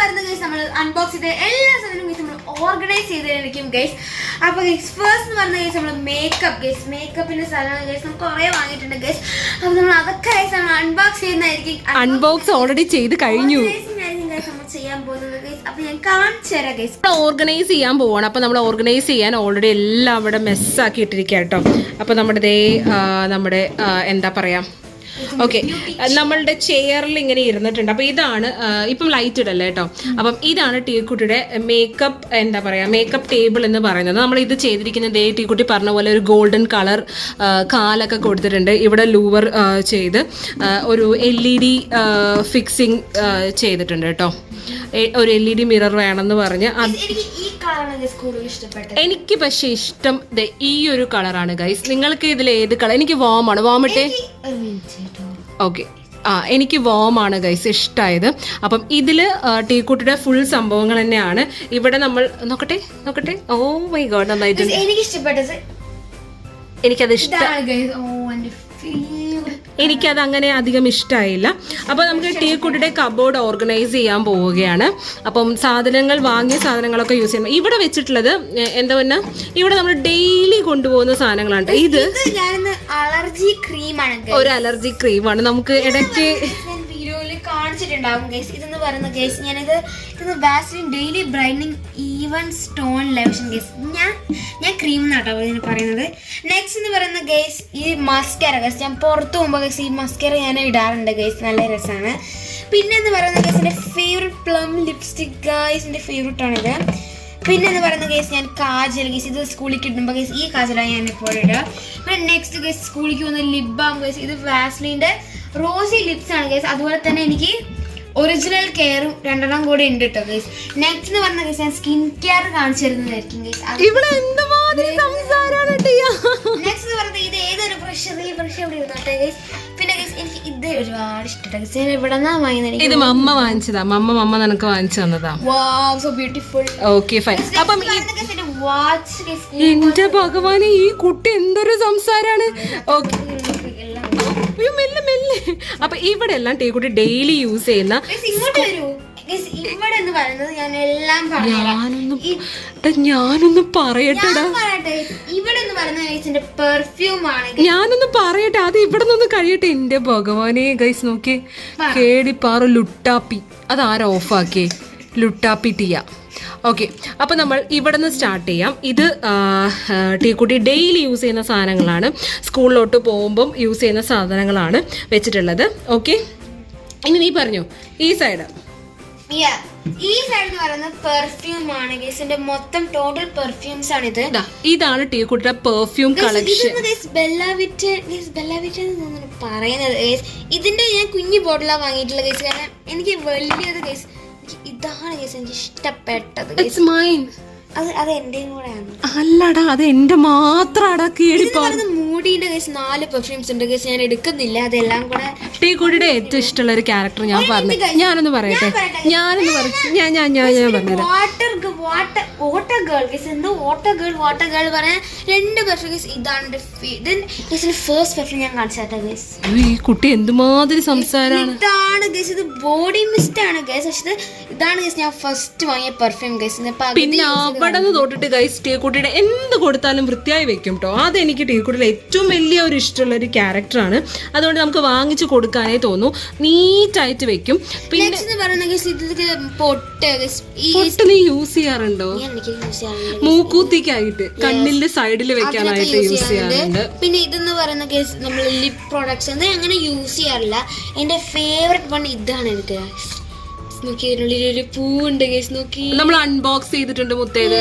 വരുന്ന ഗൈസ് നമ്മൾ അൺബോക്സ് ചെയ്ത് എല്ലാ സാധനവും ഗൈസ് നമ്മൾ ഓർഗനൈസ് ചെയ്തിരിക്കും ഗൈസ്. അപ്പോൾ ഗൈസ് ഫസ്റ്റ് എന്ന് പറഞ്ഞ ഗൈസ് നമ്മൾ മേക്കപ്പ് ഗൈസ്, മേക്കപ്പിന്റെ സാധനങ്ങൾ ഗൈസ് നമ്മൾ കുറേ വാങ്ങിയിട്ടുണ്ട് ഗൈസ്. അപ്പോൾ നമ്മൾ അതൊക്കെ ഗൈസ് നമ്മൾ അൺബോക്സ് ചെയ്യുന്നതായിരിക്കും. അൺബോക്സ് ഓൾറെഡി ചെയ്ത് കഴിഞ്ഞു. ചെയ്യാൻ പോകുന്നത് ഗൈസ്. അപ്പോൾ ഞാൻ കാണിച്ചു തരാം ഗൈസ്. ഓർഗനൈസ് ചെയ്യാൻ പോവാണ്. അപ്പോൾ നമ്മൾ ഓർഗനൈസ് ചെയ്യാൻ ഓൾറെഡി എല്ലാം അവിടെ മെസ്സാക്കി ഇട്ടിരിക്കുക കേട്ടോ. അപ്പോൾ നമ്മുടെ എന്താ പറയാ, ഓക്കെ, നമ്മളുടെ ചെയറിൽ ഇങ്ങനെ ഇരുന്നിട്ടുണ്ട്. അപ്പോൾ ഇതാണ് ഇപ്പം ലൈറ്റ് ഇടല്ലേ കേട്ടോ. അപ്പം ഇതാണ് ടീക്കുട്ടിയുടെ മേക്കപ്പ്, എന്താ പറയുക, മേക്കപ്പ് ടേബിൾ എന്ന് പറയുന്നത്. നമ്മൾ ഇത് ചെയ്തിരിക്കുന്നത് ടീക്കുട്ടി പറഞ്ഞ പോലെ ഒരു ഗോൾഡൻ കളർ കാലൊക്കെ കൊടുത്തിട്ടുണ്ട്. ഇവിടെ ലൂവർ ചെയ്ത് ഒരു LED ഫിക്സിങ് ചെയ്തിട്ടുണ്ട് കേട്ടോ. ഒരു LED മിറർ വേണമെന്ന് പറഞ്ഞ് എനിക്ക് പക്ഷേ ഇഷ്ടം ഈ ഒരു കളറാണ് ഗൈസ്. നിങ്ങൾക്ക് ഇതിൽ ഏത് കളർ? എനിക്ക് വാമാണ്, വാമിട്ടെ, ഓക്കെ. എനിക്ക് വാമാണ് ഗൈസ് ഇഷ്ടമായത്. അപ്പം ഇതിൽ ടീക്കുട്ടിയുടെ ഫുൾ സംഭവങ്ങൾ തന്നെയാണ്. ഇവിടെ നമ്മൾ നോക്കട്ടെ. ഓ മൈ ഗോഡ്, നന്നായിട്ടുണ്ട്. എനിക്കത് എനിക്കത് അങ്ങനെ അധികം ഇഷ്ടമായില്ല. അപ്പോൾ നമുക്ക് ടീക്കുട്ടിയുടെ കബോർഡ് ഓർഗനൈസ് ചെയ്യാൻ പോവുകയാണ്. അപ്പം വാങ്ങിയ സാധനങ്ങളൊക്കെ യൂസ് ചെയ്യാം. ഇവിടെ വെച്ചിട്ടുള്ളത് എന്താ പറഞ്ഞാൽ ഇവിടെ നമ്മൾ ഡെയിലി കൊണ്ടുപോകുന്ന സാധനങ്ങളാണ്. ഇത് അലർജി ക്രീമാണ്, ഒരു അലർജി ക്രീമാണ്. നമുക്ക് ഇടയ്ക്ക് കാണിച്ചിട്ടുണ്ടാവും ഗൈസ്. ഇതെന്ന് പറയുന്ന ഗൈസ് ഞാനിത് Vaseline daily brightening even stone lotion guys. ഞാൻ ക്രീം എന്നാട്ടോ ഇതിന് പറയുന്നത്. നെക്സ്റ്റ് എന്ന് പറയുന്ന ഗൈസ് ഈ മസ്കാര ഗൈസ്. ഞാൻ പുറത്ത് പോകുമ്പോൾ ഗൈസ് ഈ മസ്കാര ഞാൻ ഇടാറുണ്ട് ഗൈസ്, നല്ല രസമാണ്. പിന്നെ എന്ന് പറയുന്ന ഗൈസ് എൻ്റെ ഫേവറേറ്റ് പ്ലം ലിപ്സ്റ്റിക് ഗൈസ്, എൻ്റെ ഫേവറേറ്റ് ആണിത്. പിന്നെ എന്ന് പറയുന്ന ഗൈസ് ഞാൻ കാജൽ ഗൈസ്, ഇത് സ്കൂളിൽ കിട്ടുമ്പോൾ ഗൈസ് ഈ കാജലാണ് ഞാൻ എപ്പോഴും ഇടുക. പിന്നെ നെക്സ്റ്റ് ഗൈസ് സ്കൂളിലേക്ക് പോകുന്ന ലിപ് ബാം ഗൈസ്. ഇത് വാസ്ലിൻ്റെ റോസി ലിപ്സ് ആണ് ഗൈസ്. അതുപോലെ തന്നെ എനിക്ക് ഒറിജിനൽ കെയറും 2 കൂടെ ഉണ്ട് കേട്ടോ ഗൈസ്. നെക്സ്റ്റ് എന്ന് പറഞ്ഞ ഗൈസ് ഞാൻ സ്കിൻ കെയർ കാണിച്ചു തരുന്നതായിരിക്കും ഗൈസ്. നെക്സ്റ്റ് എന്ന് പറഞ്ഞത് ഇത് ഏതൊരു ബ്രഷ്, ഈ ബ്രഷ് എവിടെ ഇരുന്നോട്ടെ ഗൈസ്. പിന്നെ ഗൈസ് എനിക്ക് ഇത് ഒരുപാട് ഇഷ്ടപ്പെട്ട ഗൈസ്. ഞാൻ ഇവിടെ നിന്നാ വാങ്ങുന്നത്. ഇത് മമ്മ വാങ്ങിച്ചതാ. മമ്മ നിനക്ക് വാങ്ങിച്ചു തന്നതാ. വാവ്, സോ ബ്യൂട്ടിഫുൾ. Okay fine. അപ്പം വാച്ച് ഗൈസ്. എന്റെ ഭഗവാനെ, ഈ കുട്ടി എന്തൊരു സംസാരാണ്. ഓക്കെ, മെല്ലെ. അപ്പൊ ഇവിടെ എല്ലാം ടീക്കുട്ടി ഡെയിലി യൂസ് ചെയ്യുന്ന. ഞാനൊന്ന് പറയട്ടെടാ, ഞാനൊന്ന് പറയട്ടെ. അത് ഇവിടെ നിന്ന് കഴിയട്ടെ. എന്റെ ഭഗവാനെ ഗൈസ് നോക്കി, കേടിപ്പാറ ലുട്ടാപ്പി. അതാരാ ഓഫാക്കിയേ? ലുട്ടാപ്പി ടിയ. ഓക്കെ, അപ്പോൾ നമ്മൾ ഇവിടെ നിന്ന് സ്റ്റാർട്ട് ചെയ്യാം. ഇത് ടീക്കുട്ടി ഡെയിലി യൂസ് ചെയ്യുന്ന സാധനങ്ങളാണ്. സ്കൂളിലോട്ട് പോകുമ്പം യൂസ് ചെയ്യുന്ന സാധനങ്ങളാണ് വെച്ചിട്ടുള്ളത്. ഓക്കെ, ഇനി നീ പറഞ്ഞു ഈ സൈഡ്. ഈ സൈഡ് പറയുന്നത് പെർഫ്യൂം ആണ് ഗൈസ്. ഇതിന്റെ മൊത്തം ടോട്ടൽ പെർഫ്യൂംസ് ആണ് ഇത്. ഇതാണ് ടീക്കുട്ടിയുടെ പെർഫ്യൂം കളക്ഷൻ. ബെല്ലാവിറ്റ് പറയുന്നത് ഗൈസ്. ഇതിന്റെ ഞാൻ കുഞ്ഞു ബോട്ടിലാണ് വാങ്ങിയിട്ടുള്ള ഗൈസ്. കാരണം എനിക്ക് വലിയത് ഗൈസ് ഇതാണ് ഗൈസ് എനിക്ക് ഇഷ്ടപ്പെട്ടത്. It's mine. അത് എന്റെയും കൂടെയാണ്. അല്ലടാ, അത് എന്റെ മാത്രാടാ. മൂഡിന്റെ ഗൈസ് 4 പെർഫ്യൂംസ് ഉണ്ട് ഗൈസ്. ഞാൻ എടുക്കുന്നില്ല, അതെല്ലാം കൂടെ. ടീക്കുട്ടിയുടെ ഏറ്റവും ഇഷ്ടമുള്ള ഒരു ക്യാരക്ടർ ഞാൻ പറഞ്ഞു. ഞാനൊന്ന് പറയട്ടെ. ഞാൻ പറഞ്ഞത് വാട്ടർ ഗേൾ ഗൈസ്. എന്തോ വാട്ടർ ഗേൾ പറയാൻ 2 പെർഫ്യൂം ഗൈസ്. ഇതാണ് ഫസ്റ്റ് പെർഫ്യൂം ഞാൻ കാണിച്ചാട്ടെ ഗൈസ്. ഈ കുട്ടി എന്തുമാതിരി സംസാരമാണ്. ഇതാണ് ഗൈസ്, ഇത് ബോഡി മിസ്റ്റ് ആണ് ഗൈസ്. പക്ഷേ ഇതാണ് ഗൈസ് ഞാൻ ഫസ്റ്റ് വാങ്ങിയ പെർഫ്യൂം ഗൈസ്. പിന്നെ അവിടെ നിന്ന് തൊട്ടിട്ട് ഗൈസ് ടീക്കുട്ടിയുടെ എന്ത് കൊടുത്താലും വൃത്തിയായി വെക്കും കേട്ടോ. അതെനിക്ക് ടീക്കുട്ടിയുടെ ഏറ്റവും വലിയ ഒരു ഇഷ്ടമുള്ള ഒരു ക്യാരക്ടറാണ്. അതുകൊണ്ട് നമുക്ക് വാങ്ങിച്ചു കൊടുക്കാനേ തോന്നും. നീറ്റായിട്ട് വെക്കും. പിന്നെ പൊട്ട് നീ യൂസ് ചെയ്യാറുണ്ടോ? മൂക്കൂത്തിക്കായിട്ട് കണ്ണിന്റെ സൈഡിൽ വെക്കാനായിട്ട് യൂസ് ചെയ്യാറുണ്ട്. പിന്നെ ഇതെന്ന് പറയുന്ന കേസ് നമ്മൾ ലിപ് പ്രോഡക്ട്സ് അങ്ങനെ യൂസ് ചെയ്യാറില്ല. എന്റെ ഫേവറേറ്റ് വൺ ഇതാണ്. എനിക്ക് നോക്കിയതിനുള്ളിൽ ഒരു പൂവുണ്ട് ഗൈസ്. നോക്കി നമ്മൾ അൺബോക്സ് ചെയ്തിട്ടുണ്ട് മുത്തേത്.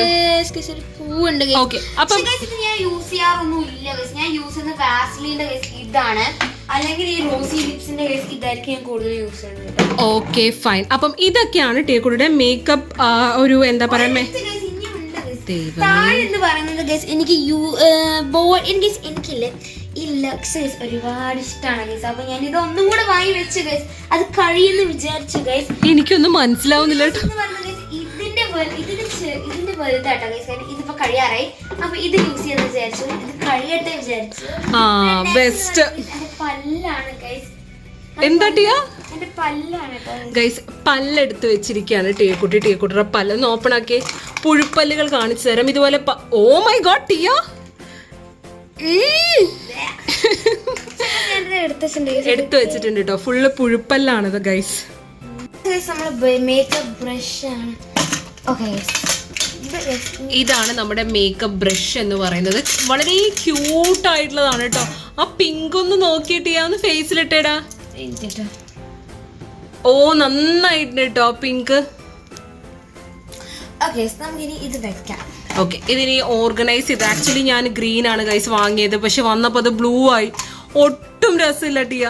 പൂവുണ്ട് ഗൈസ്. അപ്പം ഞാൻ യൂസ് ചെയ്യാറൊന്നും ഇല്ല ഗൈസ്. ഞാൻ യൂസ് ചെയ്യുന്ന വാസ്ലിന്റെ ഗൈസ് ഇതാണ്. അല്ലെങ്കിൽ ഈ റോസി ലിപ്സിന്റെ ഗൈസ് ഇതായിരിക്കും ഞാൻ കൂടുതൽ യൂസ് ചെയ്യുന്നത്. Okay fine. അപ്പം ഇതൊക്കെയാണ് ടീക്കുട്ടിയുടെ മേക്കപ്പ് ഒരു എന്താ പറയാ എന്ന് പറയുന്നത് ഗൈസ്. എനിക്ക് എനിക്കില്ലേ ഈ ലക്സ് ഒരുപാട് ഇഷ്ടമാണ് ഗൈസ്. അപ്പൊ ഞാൻ ഇത് ഒന്നും കൂടെ വാങ്ങി വെച്ചു ഗൈസ്. അത് കഴിയുന്നു വിചാരിച്ചു ഗൈസ്. എനിക്കൊന്നും മനസ്സിലാവുന്നില്ല. ഇതിന്റെ വലുതാട്ടോ ഗൈസ്. കാരണം ഇതിപ്പോ കഴിയാറായി. അപ്പൊ ഇത് യൂസ് ചെയ്യാന്ന് വിചാരിച്ചു. ഇത് കഴിയട്ടെ വിചാരിച്ചു. ബെസ്റ്റ് പല്ലാണ് ഗൈസ്. എന്താ ടിയ? എന്റെ പല്ലാണ് കേട്ടോ ഗൈസ്. പല്ലെടുത്ത് വെച്ചിരിക്കുകയാണ് ടീക്കുട്ടിയുടെ പല്ലൊന്ന് ഓപ്പൺ ആക്കി പുഴുപ്പല്ലുകൾ കാണിച്ചു തരാം. ഇതുപോലെ ഓ മൈ ഗോഡ് ടിയ എടുത്തു വെച്ചിട്ടുണ്ട് കേട്ടോ. ഫുള്ള് പുഴുപ്പല്ലാണിത് ഗൈസ്. നമ്മള് മേക്കപ്പ് ബ്രഷ് ആണ്. ഇതാണ് നമ്മുടെ മേക്കപ്പ് ബ്രഷ് എന്ന് പറയുന്നത്. വളരെ ക്യൂട്ട് ആയിട്ടുള്ളതാണ് കേട്ടോ. ആ പിങ്ക് ഒന്ന് നോക്കിയിട്ട് ഒന്ന് ഫേസിലിട്ടേടാ. ഓ നന്നായിട്ടുണ്ട് കേട്ടോ പിങ്ക്. ഓക്കെ ഇതിനി ഓർഗനൈസ് ചെയ്ത്. ആക്ച്വലി ഞാൻ ഗ്രീൻ ആണ് ഗൈസ് വാങ്ങിയത്, പക്ഷെ വന്നപ്പോ അത് ബ്ലൂ ആയി. ഒട്ടും രസമില്ല ടിയ.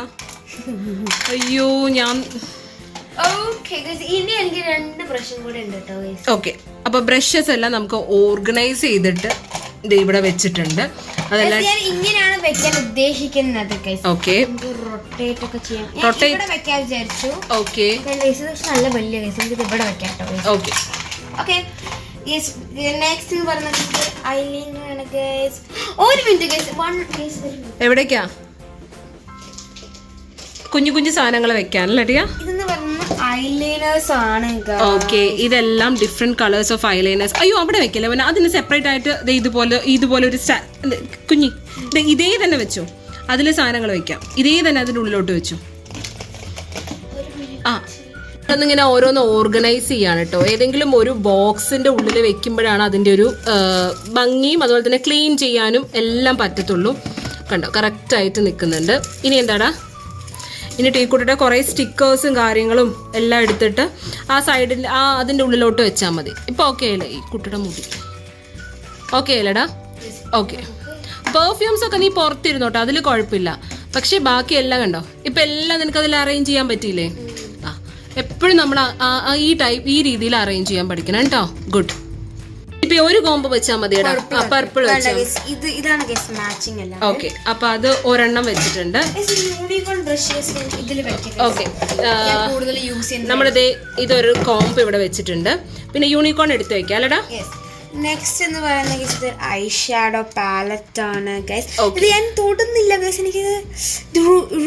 അയ്യോ ഞാൻ ഓക്കെ. അപ്പൊ ബ്രഷസ് എല്ലാം നമുക്ക് ഓർഗനൈസ് ചെയ്തിട്ട് ഇവിടെ വെച്ചിട്ടുണ്ട്. അതെല്ലാം ഇങ്ങനെയാണ് വെക്കാൻ ഉദ്ദേശിക്കുന്നത്. ഓക്കെ റൊട്ടേറ്റ് ഒക്കെ ചെയ്യാം. റൊട്ടേറ്റ് വിചാരിച്ചു. ഓക്കെ നല്ല വലിയ ഇവിടെ വെക്കാം. ഓക്കെ ഓക്കെ നെക്സ്റ്റ് എന്ന് പറയുന്നത് ഐലൈനർ ആണ് ഗയ്സ്. ഒരു മിനിറ്റ് ഗയ്സ്, എവിടേക്കാ കുഞ്ഞു കുഞ്ഞു സാധനങ്ങൾ വെക്കാനല്ലേ ടിയ? ഇതെന്ന് പറയുന്ന ഐലൈനേഴ്സ് ആണ്. ഓക്കെ ഇതെല്ലാം ഡിഫറെന്റ് കളേഴ്സ് ഓഫ് ഐലൈനേഴ്സ്. അയ്യോ അവിടെ വെക്കല്ലേ, പിന്നെ അതിന് സെപ്പറേറ്റ് ആയിട്ട് ഇതുപോലെ ഒരു കുഞ്ഞി ഇതേ തന്നെ വെച്ചു. അതിൽ സാധനങ്ങൾ വെക്കാം. ഇതേ തന്നെ അതിൻ്റെ ഉള്ളിലോട്ട് വെച്ചു. ആ അതൊന്നിങ്ങനെ ഓരോന്ന് ഓർഗനൈസ് ചെയ്യാണ് കേട്ടോ. ഏതെങ്കിലും ഒരു ബോക്സിന്റെ ഉള്ളിൽ വെക്കുമ്പോഴാണ് അതിൻ്റെ ഒരു ഭംഗിയും അതുപോലെ തന്നെ ക്ലീൻ ചെയ്യാനും എല്ലാം പറ്റത്തുള്ളൂ. കണ്ടോ കറക്റ്റായിട്ട് നിൽക്കുന്നുണ്ട്. ഇനി എന്താടാ, ഇനി ടീക്കുട്ടിയുടെ കുറേ സ്റ്റിക്കേഴ്സും കാര്യങ്ങളും എല്ലാം എടുത്തിട്ട് ആ സൈഡിൽ അതിൻ്റെ ഉള്ളിലോട്ട് വെച്ചാൽ മതി. ഇപ്പോൾ ഓക്കെ അല്ലേ ഈ കുട്ടിയുടെ മുടി? ഓക്കെ അല്ലേടാ? ഓക്കെ. പെർഫ്യൂംസ് ഒക്കെ നീ പുറത്തിരുന്നോട്ടോ, അതിൽ കുഴപ്പമില്ല. പക്ഷെ ബാക്കി എല്ലാം കണ്ടോ, ഇപ്പം എല്ലാം നിനക്ക് അതിൽ അറേഞ്ച് ചെയ്യാൻ പറ്റിയില്ലേ? ആ എപ്പോഴും നമ്മൾ ഈ രീതിയിൽ അറേഞ്ച് ചെയ്യാൻ പഠിക്കണം കേട്ടോ. ഗുഡ്. ഇപ്പൊ ഒരു കോംബോ വെച്ചാൽ മതി. Purple okay. അപ്പൊ അത് ഒരെണ്ണം വെച്ചിട്ടുണ്ട്. ഓക്കെ നമ്മളിത് ഇതൊരു കോംബോ ഇവിടെ വെച്ചിട്ടുണ്ട്. പിന്നെ യൂണിക്കോൺ എടുത്ത് വെക്കാം അല്ലടാ. നെക്സ്റ്റ് എന്ന് പറയുന്നത് ഐ ഷാഡോ പാലറ്റ് ആണ് ഗൈസ്. ഇത് ഞാൻ തൊടുന്നില്ല ഗൈസ്, എനിക്കിത്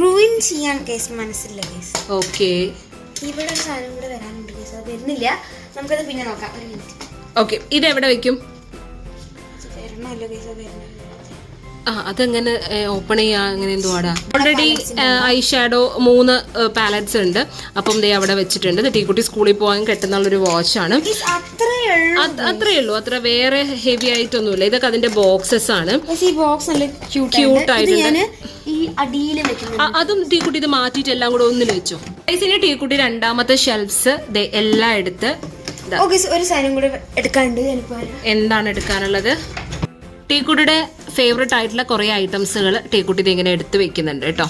റൂയിൻ ചെയ്യാൻ ഗൈസ് മനസ്സില്ല ഗൈസ്. ഓക്കെ ഇവിടെ ഒരു സാധനം കൂടെ വരാനുണ്ട് ഗൈസ്, അത് വരുന്നില്ല, നമുക്കത് പിന്നെ നോക്കാം. ഒരു മിനിറ്റ്. ഓക്കെ ഇത് എവിടെ വെക്കും? അതെങ്ങനെ ഓപ്പൺ ചെയ്യാ? അങ്ങനെ എന്തോ ആടാ. ഓൾറെഡി ഐ ഷാഡോ 3 പാലറ്റ്സ് ഉണ്ട്. അപ്പം ദേ അവിടെ വെച്ചിട്ടുണ്ട്. ടീക്കുട്ടി സ്കൂളിൽ പോകാൻ കെട്ടുന്നുള്ളൊരു വാച്ചാണ്. അത്രേ ഉള്ളൂ, അത്ര വേറെ ഹെവി ആയിട്ടൊന്നുമില്ല. ഇതൊക്കെ അതിന്റെ ബോക്സസ് ആണ്. ക്യൂട്ട് ആയിട്ടുണ്ട്. അതും ടീക്കുട്ടി ഇത് മാറ്റിയിട്ട് എല്ലാം കൂടെ ഒന്നിൽ വെച്ചു. ഗൈസിന് ടീക്കുട്ടി രണ്ടാമത്തെ ഷെൽഫ്സ് എല്ലാം എടുത്ത് ഒരു സാധനം കൂടെ എടുക്കാനുണ്ട്. എന്താണ് എടുക്കാനുള്ളത്? ടീക്കുട്ടിയുടെ ഫേവറേറ്റ് ആയിട്ടുള്ള കുറെ ഐറ്റംസുകൾ ടീക്കുട്ടി ഇങ്ങനെ എടുത്ത് വെക്കുന്നുണ്ട് കേട്ടോ.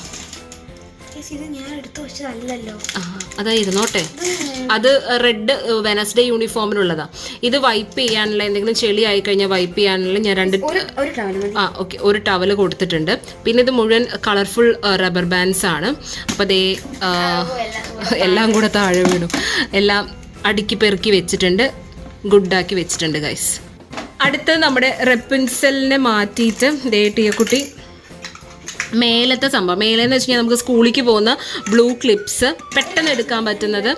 അതാ ഇരുന്നോട്ടെ. അത് റെഡ് വെനസ്ഡേ യൂണിഫോമിനുള്ളതാ. ഇത് വൈപ്പ് ചെയ്യാനുള്ള എന്തെങ്കിലും ചെളി ആയി കഴിഞ്ഞാൽ വൈപ്പ് ചെയ്യാനുള്ള ഞാൻ ഒരു ടവല് കൊടുത്തിട്ടുണ്ട്. പിന്നെ ഇത് മുഴുവൻ കളർഫുൾ റബ്ബർ ബാൻഡ്സ് ആണ്. അപ്പൊ അതേ എല്ലാം കൂടെ താഴെ വീണു. എല്ലാം അടുക്കി പെറുക്കി വെച്ചിട്ടുണ്ട്, ഗുഡാക്കി വെച്ചിട്ടുണ്ട് ഗൈസ്. അടുത്തത് നമ്മുടെ റെപ്പിൻസലിനെ മാറ്റിയിട്ട് ടീക്കുട്ടി മേലത്തെ സംഭവം. മേലെന്ന് വെച്ച് കഴിഞ്ഞാൽ നമുക്ക് സ്കൂളിലേക്ക് പോകുന്ന ബ്ലൂ ക്ലിപ്സ് പെട്ടെന്ന് എടുക്കാൻ പറ്റുന്നത്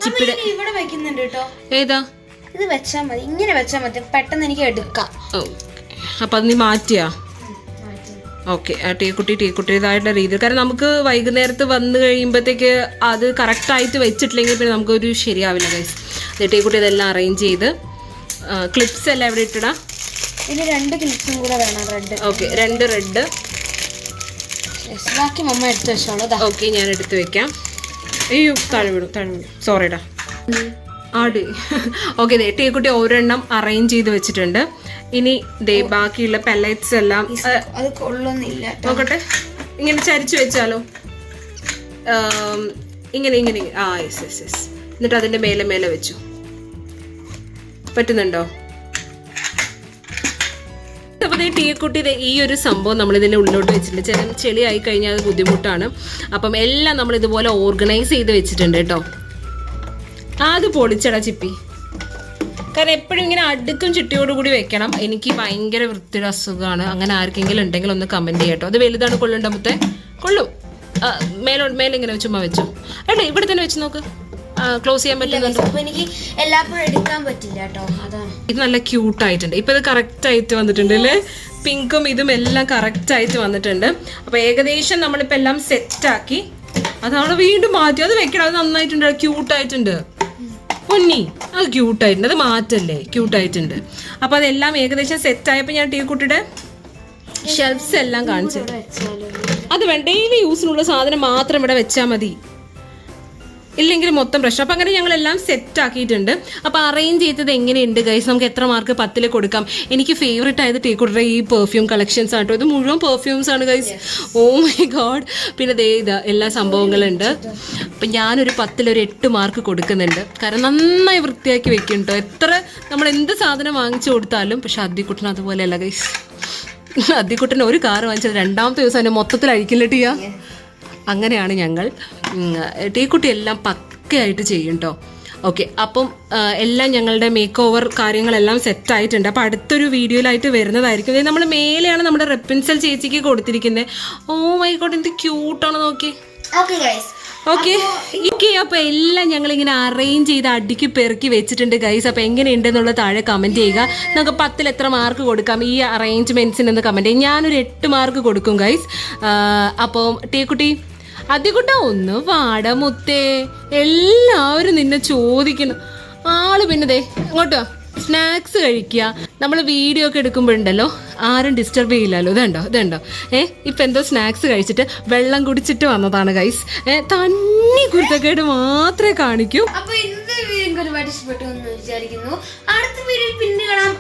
ചിപ്പിയുടെ ഇവിടെ വെക്കുന്നുണ്ട് കേട്ടോ. ഏതാ? ഇത് വെച്ചാൽ മതി, ഇങ്ങനെ വെച്ചാൽ മതി, പെട്ടെന്ന് എനിക്ക് എടുക്കാം. അപ്പം അത് നീ മാറ്റിയാ? ഓക്കെ. ടീക്കുട്ടിയുടേതായിട്ടുള്ള രീതിയിൽ, കാരണം നമുക്ക് വൈകുന്നേരത്ത് വന്നു കഴിയുമ്പോഴത്തേക്ക് അത് കറക്റ്റായിട്ട് വെച്ചിട്ടില്ലെങ്കിൽ പിന്നെ നമുക്കൊരു ശരിയാവില്ല ഗൈസ്. ടീക്കുട്ടി ഇതെല്ലാം അറേഞ്ച് ചെയ്ത് ക്ലിപ്സ് എല്ലാം എവിടെ ഇട്ടിടാ? ഇതിന് 2 ക്ലിപ്സും കൂടെ വേണം. റെഡ്. Okay 2 red. ബാക്കി മമ്മ എടുത്ത് വെച്ചോളൂ. ഓക്കെ ഞാൻ എടുത്ത് വെക്കാം. അയ്യോ താഴെ വീടും സോറിടാ ആട്. ഓക്കെ ടീക്കുട്ടി ഒരെണ്ണം അറേഞ്ച് ചെയ്ത് വെച്ചിട്ടുണ്ട്. ഇനി ബാക്കിയുള്ള പെല്ലറ്റ്സ് എല്ലാം അത് കൊള്ളുന്നില്ല. നോക്കട്ടെ, ഇങ്ങനെ ചരിച്ചു വെച്ചാലോ? ഇങ്ങനെ യെസ്. എന്നിട്ട് അതിന്റെ മേലെ വെച്ചു. പറ്റുന്നുണ്ടോ? അപ്പോൾ ടീക്കുട്ടി ഈ ഒരു സംഭവം നമ്മൾ ഇതിൻ്റെ ഉള്ളിലോട്ട് വെച്ചിട്ടുണ്ട്. ചെളി ആയി കഴിഞ്ഞാൽ അത് ബുദ്ധിമുട്ടാണ്. അപ്പം എല്ലാം നമ്മൾ ഇതുപോലെ ഓർഗനൈസ് ചെയ്ത് വെച്ചിട്ടുണ്ട് കേട്ടോ. അത് പൊളിച്ചടാ ചിപ്പി. കാരണം എപ്പോഴും ഇങ്ങനെ അടുക്കും ചുറ്റിയോടുകൂടി വെക്കണം. എനിക്ക് ഭയങ്കര വൃത്തിയുടെ അസുഖമാണ്. അങ്ങനെ ആർക്കെങ്കിലും ഉണ്ടെങ്കിൽ ഒന്ന് കമൻറ്റ് ചെയ്യാം കേട്ടോ. അത് വലുതാണ് കൊള്ളുണ്ടോ? മുത്തേ കൊള്ളും. മേലെ ഇങ്ങനെ ചുമ്മാ വെച്ചോ. ഏട്ടാ ഇവിടെ തന്നെ വെച്ച് നോക്ക്, ക്ലോസ് ചെയ്യാൻ പറ്റുന്നുണ്ട്. അപ്പൊ എനിക്ക് എല്ലാപ്പോഴും എടുക്കാൻ പറ്റില്ല കേട്ടോ, അതാണ്. ഇത് നല്ല ക്യൂട്ടായിട്ടുണ്ട്. ഇപ്പൊ ഇത് കറക്റ്റ് ആയിട്ട് വന്നിട്ടുണ്ട് അല്ലേ? പിങ്കും ഇതും എല്ലാം കറക്റ്റ് ആയിട്ട് വന്നിട്ടുണ്ട്. അപ്പൊ ഏകദേശം നമ്മളിപ്പോ എല്ലാം സെറ്റാക്കി. അതവിടെ വീണ്ടും മാറ്റി അത് വെക്കണം. അത് നന്നായിട്ടുണ്ട്, ക്യൂട്ടായിട്ടുണ്ട്. പൊന്നി അത് ക്യൂട്ടായിട്ടുണ്ട്, അത് മാറ്റല്ലേ, ക്യൂട്ടായിട്ടുണ്ട്. അപ്പൊ അതെല്ലാം ഏകദേശം സെറ്റായപ്പോ ഞാൻ ടീക്കുട്ടിയുടെ ഷെൽഫ്സ് എല്ലാം കാണിച്ചു. അത് വേണ്ട, ഡെയിലി യൂസിനുള്ള സാധനം മാത്രം ഇവിടെ വെച്ചാൽ മതി, ഇല്ലെങ്കിൽ മൊത്തം പ്രശ്നം. അപ്പം അങ്ങനെ ഞങ്ങളെല്ലാം സെറ്റ് ആക്കിയിട്ടുണ്ട്. അപ്പോൾ അറേഞ്ച് ചെയ്തത് എങ്ങനെയുണ്ട് ഗൈസ്? നമുക്ക് എത്ര മാർക്ക് 10 കൊടുക്കാം? എനിക്ക് ഫേവറേറ്റ് ആയത് ടീക്കുട്ടിയുടെ ഈ പെർഫ്യൂം കളക്ഷൻസ് ആട്ടോ. ഇത് മുഴുവൻ പെർഫ്യൂംസ് ആണ് ഗൈസ്. Oh my God. പിന്നെ ദേ ഇത് എല്ലാ സംഭവങ്ങളുണ്ട്. അപ്പം ഞാനൊരു 10 ഒരു 8 മാർക്ക് കൊടുക്കുന്നുണ്ട്. കാരണം നന്നായി വൃത്തിയാക്കി വെക്കും കേട്ടോ, എത്ര നമ്മൾ എന്ത് സാധനം വാങ്ങിച്ചു കൊടുത്താലും. പക്ഷെ അദ്ദിക്കുട്ടന് അതുപോലെയല്ല ഗൈസ്. അദ്ദിക്കുട്ടന് ഒരു കാർ വാങ്ങിച്ചത് 2ാമത്തെ ദിവസം അതിനെ മൊത്തത്തിൽ അഴിക്കില്ല ടീയാ. അങ്ങനെയാണ് ഞങ്ങൾ. ടീക്കുട്ടി എല്ലാം പക്കയായിട്ട് ചെയ്യും കേട്ടോ. ഓക്കെ, അപ്പം എല്ലാം ഞങ്ങളുടെ മേക്ക് ഓവർ കാര്യങ്ങളെല്ലാം സെറ്റായിട്ടുണ്ട്. അപ്പം അടുത്തൊരു വീഡിയോയിലായിട്ട് വരുന്നതായിരിക്കും. നമ്മൾ മേലെയാണ് നമ്മുടെ റെപ്പിൻസൽ ചേച്ചിക്ക് കൊടുത്തിരിക്കുന്നത്. ഓ മൈ ഗോഡ്, എന്ത് ക്യൂട്ടാണ് നോക്കി. ഓക്കെ, അപ്പൊ എല്ലാം ഞങ്ങളിങ്ങനെ അറേഞ്ച് ചെയ്ത് അടുക്കി പെറുക്കി വെച്ചിട്ടുണ്ട് ഗൈസ്. അപ്പൊ എങ്ങനെയുണ്ടെന്നുള്ള താഴെ കമന്റ് ചെയ്യുക. നമുക്ക് 10 എത്ര മാർക്ക് കൊടുക്കാം ഈ അറേഞ്ച്മെന്റ്സിനെന്ന് കമന്റ് ചെയ്യും. ഞാനൊരു 8 മാർക്ക് കൊടുക്കും ഗൈസ്. അപ്പോൾ ടീക്കുട്ടി അദ്ദിക്കുട്ട ഒന്ന് വാടമുത്തേ, എല്ലാവരും നിന്നെ ചോദിക്കണം. ആള് പിന്നെ ദേ ഇങ്ങോട്ടോ സ്നാക്സ് കഴിക്കുക. നമ്മൾ വീഡിയോ ഒക്കെ എടുക്കുമ്പോഴുണ്ടല്ലോ ആരും ഡിസ്റ്റർബ് ചെയ്യില്ലല്ലോ. ഇതുണ്ടോ ഇപ്പം എന്തോ സ്നാക്സ് കഴിച്ചിട്ട് വെള്ളം കുടിച്ചിട്ട് വന്നതാണ് ഗൈസ്. തന്നി കുരുത്തക്കേട് മാത്രമേ കാണിക്കൂ. അപ്പൊ ഇന്നത്തെ വീഡിയോ ഒരുപാട് ഇഷ്ടപ്പെട്ടു എന്ന് വിചാരിക്കുന്നു. അടുത്ത വീഡിയോയിൽ പിന്നെ കാണാം.